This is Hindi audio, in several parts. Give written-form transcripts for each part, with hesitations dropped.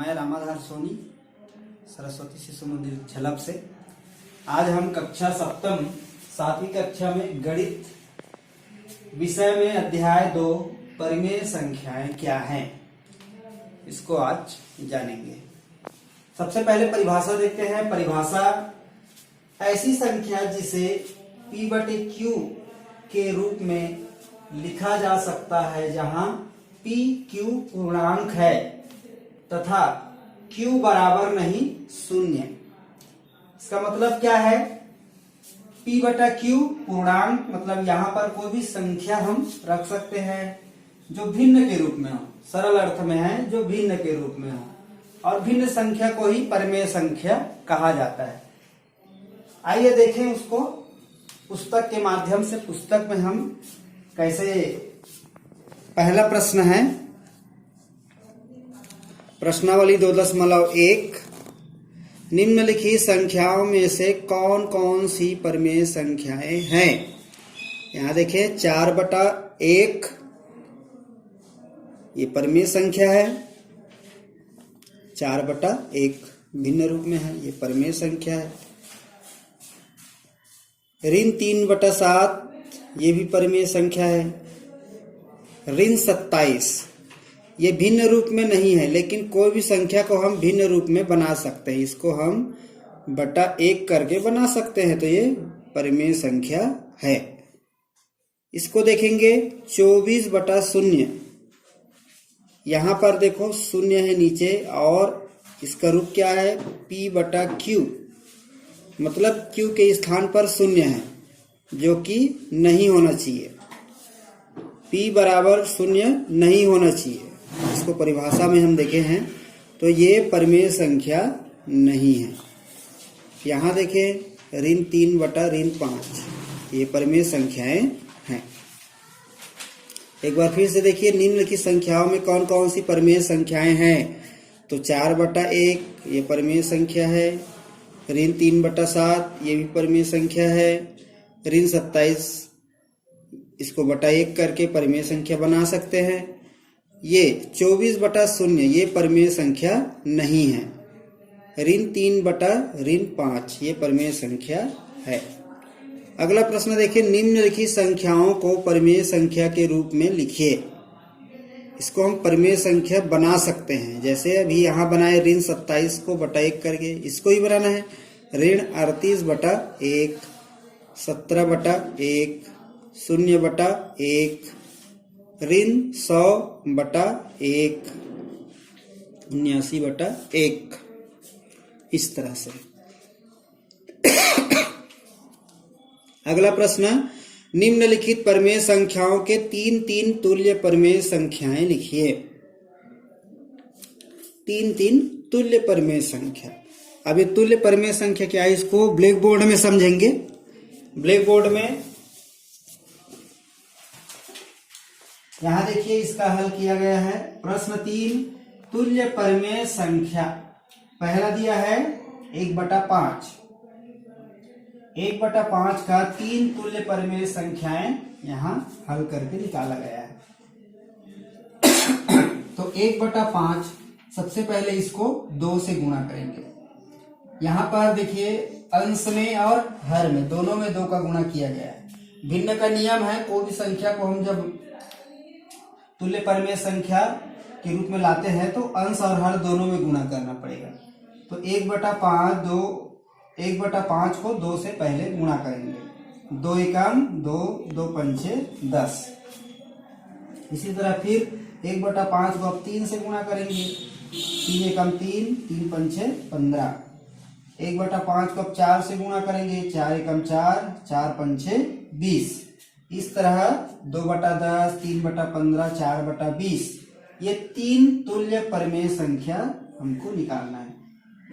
मैं रामाधार सोनी, सरस्वती शिशु मंदिर झलप से। आज हम कक्षा सप्तम 7वीं कक्षा में गणित विषय में अध्याय 2 परिमेय संख्याएं क्या हैं, इसको आज जानेंगे। सबसे पहले परिभाषा देखते हैं। परिभाषा ऐसी संख्या जिसे p/q के रूप में लिखा जा सकता है जहां p q पूर्णांक है तथा q बराबर नहीं शून्य। इसका मतलब क्या है? p/q पूर्णांक मतलब यहाँ पर कोई भी संख्या हम रख सकते हैं जो भिन्न के रूप में हो, सरल अर्थ में है जो भिन्न के रूप में हो, और भिन्न संख्या को ही परिमेय संख्या कहा जाता है। आइए देखें उसको पुस्तक के माध्यम से। पुस्तक में हम कैसे, पहला प्रश्न है प्रश्नावली 2.1 निम्नलिखित संख्याओं में से कौन कौन सी परिमेय संख्याएं हैं। यहाँ देखिए 4/1 ये परिमेय संख्या है। 4/1 भिन्न रूप में है, ये परिमेय संख्या है। ऋण 3/7 ये भी परिमेय संख्या है। ऋण 27 ये भिन्न रूप में नहीं है, लेकिन कोई भी संख्या को हम भिन्न रूप में बना सकते हैं। इसको हम बटा 1 करके बना सकते हैं, तो ये परिमेय संख्या है। इसको देखेंगे 24/0। यहाँ पर देखो शून्य है नीचे और इसका रूप क्या है? p/q मतलब q के स्थान पर शून्य है, जो कि नहीं होना चाहिए। p बराबर शून्य नहीं होना चाहिए। इसको परिभाषा में हम देखे हैं तो ये परिमेय संख्या नहीं है। यहाँ देखें ऋण 3/5 ये परिमेय संख्याएं हैं। एक बार फिर से देखिए निम्नलिखित संख्याओं में कौन कौन सी परिमेय संख्याएं हैं। तो 4/1 ये परिमेय संख्या है। ऋण 3/7 ये भी परिमेय संख्या है। ऋण 27 इसको बटा 1 करके परिमेय संख्या बना सकते हैं। ये 24/0 ये परिमेय संख्या नहीं है। ऋण 3/5 ये परिमेय संख्या है। अगला प्रश्न देखिए निम्नलिखित संख्याओं को परिमेय संख्या के रूप में लिखिए। इसको हम परिमेय संख्या बना सकते हैं। जैसे अभी यहाँ बनाए ऋण 27 को बटा 1 करके, इसको ही बनाना है। ऋण 38/1, 17/1, 0/1, ऋण 100/1, 79/1, इस तरह से। अगला प्रश्न निम्नलिखित परिमेय संख्याओं के 3 तुल्य परिमेय संख्याएं लिखिए। 3 तुल्य परिमेय संख्या। अब ये तुल्य परिमेय संख्या क्या है, इसको ब्लैक बोर्ड में समझेंगे। ब्लैक बोर्ड में यहाँ देखिए इसका हल किया गया है। प्रश्न 3 तुल्य परिमेय संख्या। पहला दिया है 1/5। 1/5 का 3 तुल्य परिमेय संख्याएं यहाँ हल करके निकाला गया है। तो 1/5 सबसे पहले इसको 2 से गुणा करेंगे। यहाँ पर देखिए अंश में और हर में दोनों में 2 का गुणा किया गया है। भिन्न का नियम है, कोई भी संख्या को हम जब तुल्य परिमेय संख्या के रूप में लाते हैं तो अंश और हर दोनों में गुणा करना पड़ेगा। तो 1/5 को 2 से पहले गुणा करेंगे। 2 एकम 2, 2 पंचे 10। इसी तरह फिर 1/5 को अब 3 से गुणा करेंगे। 3 एकम 3, 3 पंचे 15। 1/5 को अब 4 से गुणा करेंगे। 4 एकम 4, 4 पंचे 20। इस तरह 2/10, 3/15, 4/20 ये 3 तुल्य परिमेय संख्या हमको निकालना है।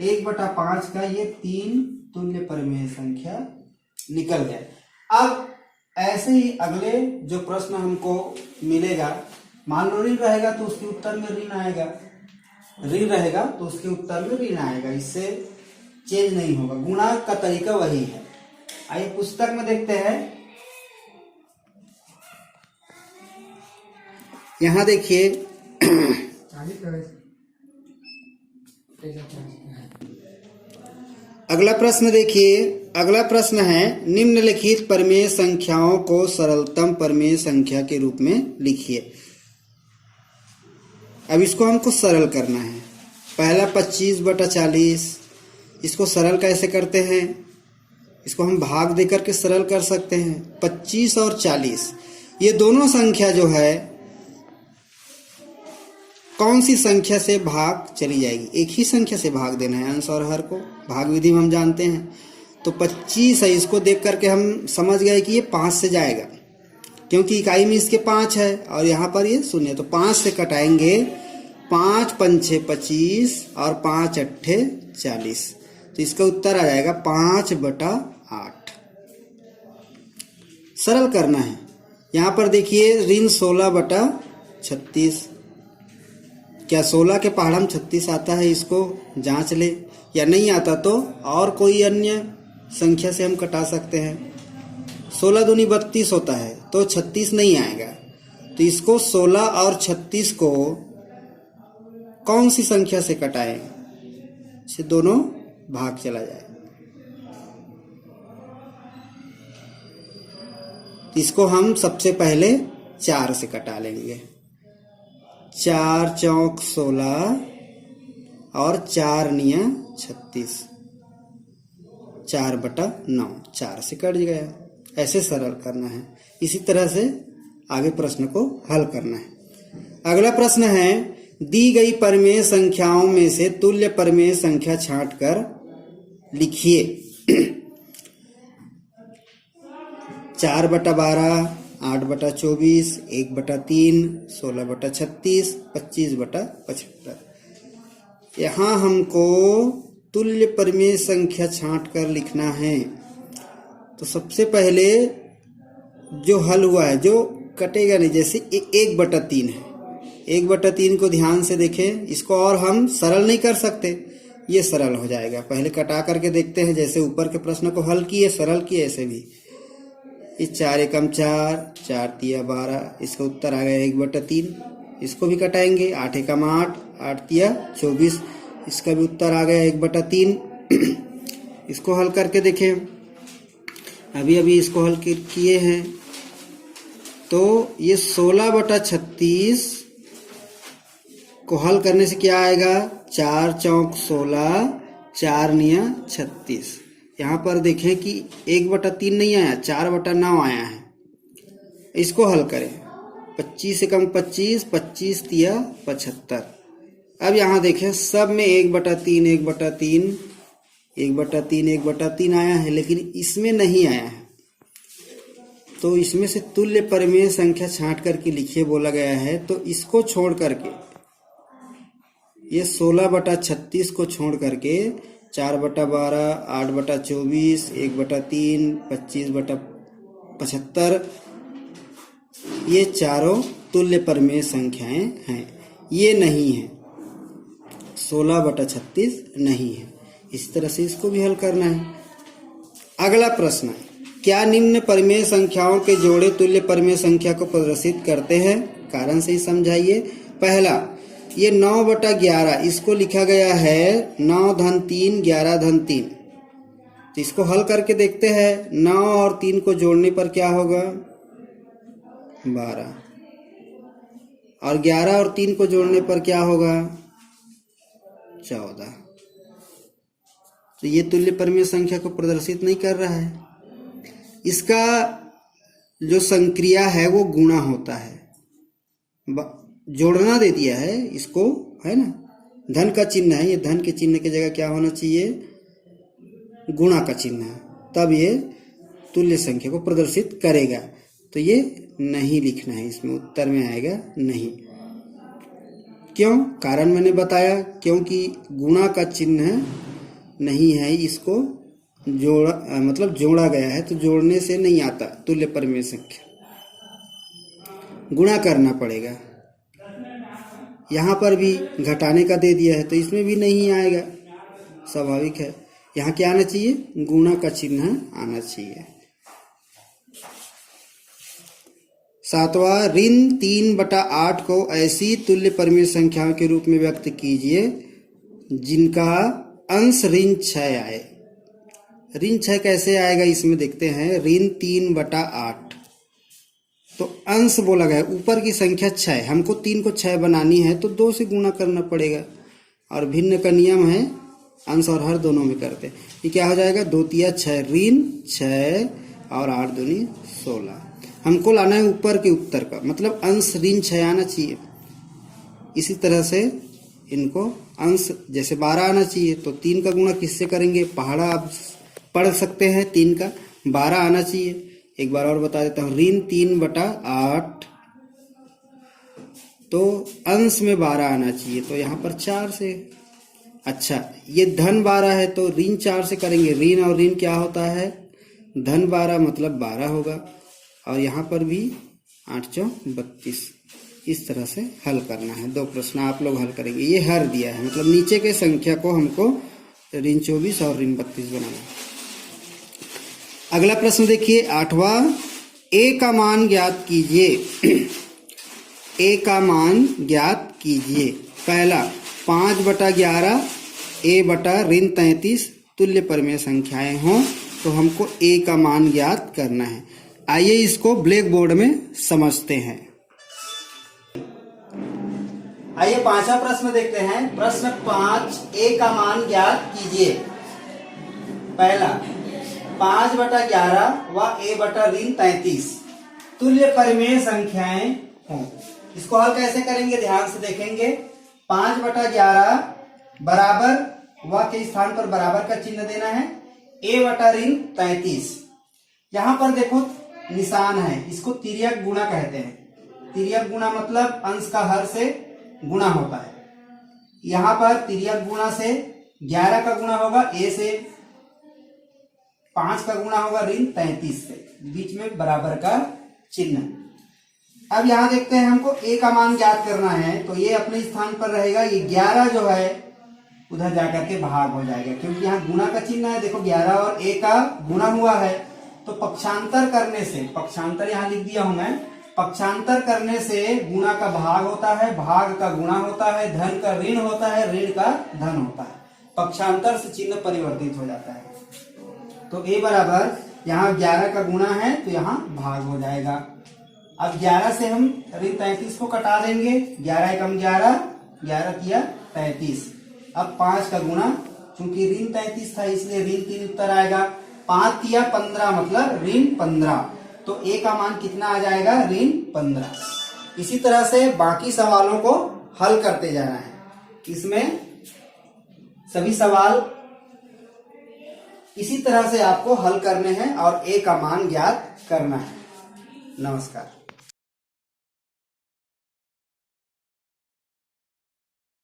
1/5 का ये 3 तुल्य परिमेय संख्या निकल गया। अब ऐसे ही अगले जो प्रश्न हमको मिलेगा, मान लो ऋण रहेगा तो उसके उत्तर में ऋण आएगा, ऋण रहेगा तो उसके उत्तर में ऋण आएगा। इससे चेंज नहीं होगा, गुणा का तरीका वही है। आइए पुस्तक में देखते हैं। यहाँ देखिए अगला प्रश्न देखिए। अगला प्रश्न है, निम्नलिखित परिमेय संख्याओं को सरलतम परिमेय संख्या के रूप में लिखिए। अब इसको हमको सरल करना है। पहला 25/40, इसको सरल कैसे करते हैं? इसको हम भाग देकर के सरल कर सकते हैं। 25 और 40 ये दोनों संख्या जो है कौन सी संख्या से भाग चली जाएगी? एक ही संख्या से भाग देना है, अंश और हर को। भाग विधि में हम जानते हैं। तो 25 है, इसको देख करके हम समझ गए कि ये 5 से जाएगा, क्योंकि इकाई में इसके 5 है और यहाँ पर ये 0। तो 5 से कटाएंगे। 5 पंचे 25 और 5 अट्ठे 40। तो इसका उत्तर आ जाएगा 5/8। सरल करना है। यहाँ पर देखिए ऋण 16/36। क्या 16 के पहाड़ में 36 आता है? इसको जांच ले। या नहीं आता तो और कोई अन्य संख्या से हम कटा सकते हैं। 16 दूनी 32 होता है, तो 36 नहीं आएगा। तो इसको 16 और 36 को कौन सी संख्या से कटाएं? से दोनों भाग चला जाए। तो इसको हम सबसे पहले 4 से कटा लेंगे। 4 चौक 16 और 4 निया 36। 4/9, 4 से कट गया। ऐसे सरल करना है। इसी तरह से आगे प्रश्न को हल करना है। अगला प्रश्न है, दी गई परिमेय संख्याओं में से तुल्य परिमेय संख्या छांटकर लिखिए। 4/12, 8/24, 1/3, 16/36, 25/75। यहाँ हमको तुल्य परिमेय संख्या छांट कर लिखना है। तो सबसे पहले जो हल हुआ है, जो कटेगा नहीं, जैसे 1/3 है। 1/3 को ध्यान से देखें। इसको और हम सरल नहीं कर सकते, ये सरल हो जाएगा। पहले कटा करके देखते हैं, जैसे ऊपर के प्रश्न को हल किए, सरल किए, ऐसे भी। इस 4 एकम 4, 4 तिया 12, इसका उत्तर आ गया 1/3। इसको भी कटाएंगे। 8 एकम 8, 8 तिया 24, इसका भी उत्तर आ गया 1/3। इसको हल करके देखें। अभी इसको हल किए हैं, तो ये 16/36 को हल करने से क्या आएगा? 4 चौक 16, 4 निया 36। यहाँ पर देखें कि 1/3 नहीं आया, 4/9 आया है। इसको हल करें। 25 एकम 25, 25 तिया 75। अब यहाँ देखें, सब में 1/3, 1/3, 1/3, 1/3 आया है, लेकिन इसमें नहीं आया है। तो इसमें से तुल्य परिमेय संख्या छांट करके लिखिए बोला गया है। तो इसको छोड़ करके, ये 16/36 को छोड़ करके 4/12, 8/24, 1/3, 25/75, ये चारों तुल्य परिमेय संख्याएं हैं। ये नहीं है, 16/36 नहीं है। इस तरह से इसको भी हल करना है। अगला प्रश्न, क्या निम्न परिमेय संख्याओं के जोड़े तुल्य परिमेय संख्या को प्रदर्शित करते हैं? कारण से ही समझाइए। पहला, ये 9/11, इसको लिखा गया है 9 धन 3, 11 धन 3। तो इसको हल करके देखते हैं। 9 और 3 को जोड़ने पर क्या होगा? 12। और 11 और 3 को जोड़ने पर क्या होगा? 14। तो ये तुल्य परिमेय संख्या को प्रदर्शित नहीं कर रहा है। इसका जो संक्रिया है वो गुणा होता है। जोड़ना दे दिया है इसको, है ना। धन का चिन्ह है, ये धन के चिन्ह की जगह क्या होना चाहिए? गुणा का चिन्ह है, तब ये तुल्य संख्या को प्रदर्शित करेगा। तो ये नहीं लिखना है, इसमें उत्तर में आएगा नहीं। क्यों? कारण मैंने बताया, क्योंकि गुणा का चिन्ह नहीं है, इसको जोड़ा गया है। तो जोड़ने से नहीं आता तुल्य परिमेय संख्या, गुणा करना पड़ेगा। यहाँ पर भी घटाने का दे दिया है, तो इसमें भी नहीं आएगा, स्वाभाविक है। यहाँ क्या आना चाहिए? गुणा का चिन्ह आना चाहिए। 7वां, ऋण 3/8 को ऐसी तुल्य परिमेय संख्याओं के रूप में व्यक्त कीजिए जिनका अंश ऋण 6 आए। ऋण 6 कैसे आएगा इसमें देखते हैं। ऋण 3/8 तो अंश बोला गया, ऊपर की संख्या 6, हमको 3 को 6 बनानी है तो 2 से गुणा करना पड़ेगा। और भिन्न का नियम है अंश और हर दोनों में करते। ये क्या हो जाएगा, 2 तिया 6, ऋण 6 और 8 दूनी 16। हमको लाना है ऊपर के उत्तर का, मतलब अंश ऋण 6 आना चाहिए। इसी तरह से इनको अंश जैसे 12 आना चाहिए तो 3 का गुणा किससे करेंगे, पहाड़ा आप पढ़ सकते हैं, 3 का 12 आना चाहिए। एक बार और बता देता हूँ, ऋण 3/8 तो अंश में 12 आना चाहिए, तो यहाँ पर 4 से। अच्छा, ये धन 12 है तो ऋण 4 से करेंगे। ऋण और ऋण क्या होता है, धन 12 मतलब 12 होगा। और यहाँ पर भी 8 चौक 32। इस तरह से हल करना है। 2 प्रश्न आप लोग हल करेंगे। ये हर दिया है, मतलब नीचे के संख्या को हमको ऋण 24 और ऋण 32 बनाना है। अगला प्रश्न देखिए 8वां, ए का मान ज्ञात कीजिए। ए का मान ज्ञात कीजिए। पहला 5/11 ए बटा ऋण 33 तुल्य परिमेय संख्याएं हों तो हमको ए का मान ज्ञात करना है। आइए इसको ब्लैक बोर्ड में समझते हैं। आइए 5वां प्रश्न देखते हैं। प्रश्न 5, ए का मान ज्ञात कीजिए। पहला 5/11 व ए बटा ऋण 33 तुल्य परिमेय संख्याएं हों। इसको हल कैसे करेंगे, ध्यान से देखेंगे। 5/11 बराबर व के स्थान पर बराबर का चिन्ह देना है, ए बटा ऋण 33। यहां पर देखो निशान है, इसको तिर्यक गुणा कहते हैं। तिर्यक गुणा मतलब अंश का हर से गुणा होता है। यहां पर तिर्यक गुणा से 11 का गुणा होगा ए से, 5 का गुणा होगा ऋण 33 से, बीच में बराबर का चिन्ह। अब यहां देखते हैं हमको ए का मान ज्ञात करना है, तो ये अपने स्थान पर रहेगा। ये 11 जो है उधर जाकर के भाग हो जाएगा, क्योंकि यहाँ गुणा का चिन्ह है। देखो 11 और ए का गुणा हुआ है, तो पक्षांतर करने से, पक्षांतर यहाँ लिख दिया हूं मैं, पक्षांतर करने से गुणा का भाग होता है, भाग का गुणा होता है, धन का ऋण होता है, ऋण का धन होता है। पक्षांतर से चिन्ह परिवर्तित हो जाता है। तो ए बराबर यहाँ 11 का गुणा है तो यहाँ भाग हो जाएगा। अब 11 से हम ऋण 33 को कटा देंगे। 11 एकम 11, 11 किया 33। अब 5 का गुणा, चूंकि ऋण 33 था इसलिए ऋण 3 उत्तर आएगा। 5 किया 15 मतलब ऋण 15, तो ए का मान कितना आ जाएगा, ऋण 15। इसी तरह से बाकी सवालों को हल करते जाना है। इसमें सभी सवाल इसी तरह से आपको हल करने हैं और ए का मान ज्ञात करना है। नमस्कार।